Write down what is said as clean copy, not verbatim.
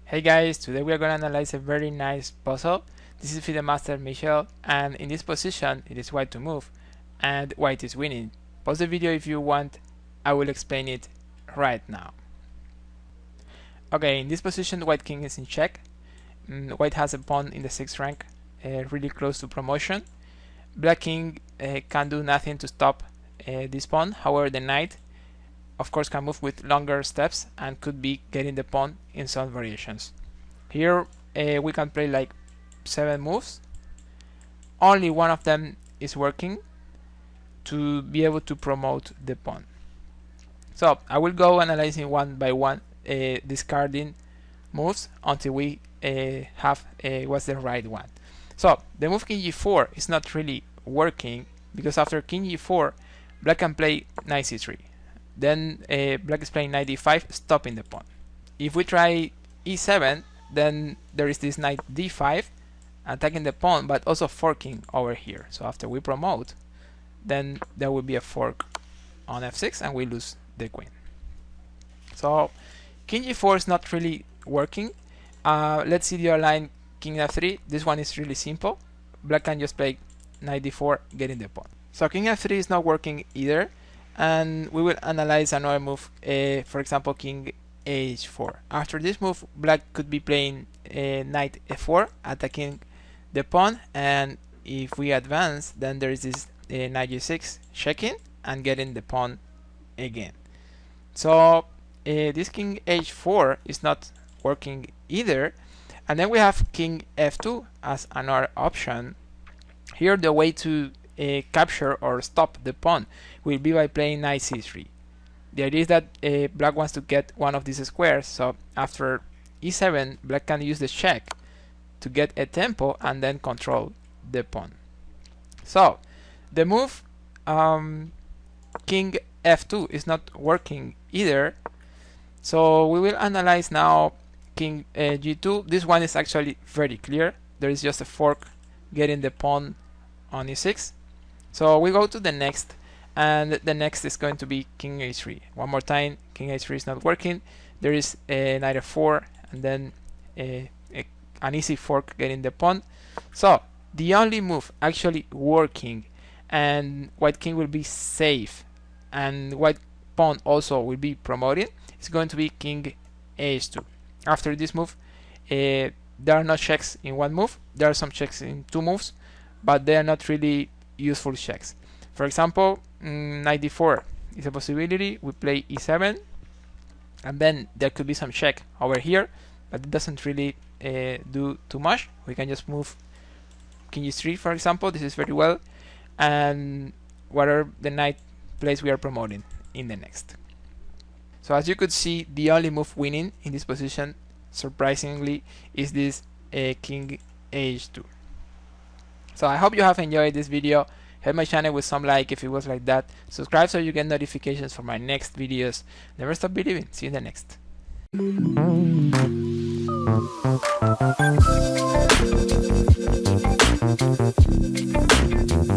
Hey guys, today we are going to analyze a very nice puzzle. This is FIDE Master Michel, and in this position it is white to move and white is winning. Pause the video if you want, I will explain it right now. Okay, in this position white king is in check. White has a pawn in the 6th rank, really close to promotion. Black king can do nothing to stop this pawn, however the knight of course can move with longer steps and could be getting the pawn in some variations. Here we can play like 7 moves. Only one of them is working to be able to promote the pawn. So I will go analyzing one by one, discarding moves until we have what's the right one. So the move king g4 is not really working because after king g4 black can play knight c3. Then black is playing knight d5, stopping the pawn. If we try e7, then there is this knight d5 attacking the pawn, but also forking over here. So after we promote, then there will be a fork on f6 and we lose the queen. So king g4 is not really working. Let's see the other line, king f3. This one is really simple. Black can just play knight d4, getting the pawn. So king f3 is not working either. And we will analyze another move, for example king h4. After this move black could be playing knight f4 attacking the pawn, and if we advance then there is this knight g6 checking and getting the pawn again. So this king h4 is not working either, and then we have king f2 as another option. Here the way to capture or stop the pawn will be by playing knight c3. The idea is that black wants to get one of these squares, so after e7 black can use the check to get a tempo and then control the pawn. So the move king f2 is not working either, so we will analyze now king g2. This one is actually very clear. There is just a fork getting the pawn on e6. So we go to the next, and the next is going to be king h3. One more time, king h3 is not working. There is a knight f4 and then an easy fork getting the pawn. So the only move actually working and white king will be safe and white pawn also will be promoting is going to be king h2. After this move there are no checks in one move. There are some checks in 2 moves, but they are not really useful checks. For example, knight d4 is a possibility. We play e7 and then there could be some check over here, but it doesn't really do too much. We can just move king g3 for example. This is very well, and whatever the knight plays we are promoting in the next. So as you could see, the only move winning in this position surprisingly is this king h2. So I hope you have enjoyed this video. Help my channel with some like if it was like that. Subscribe so you get notifications for my next videos. Never stop believing. See you in the next.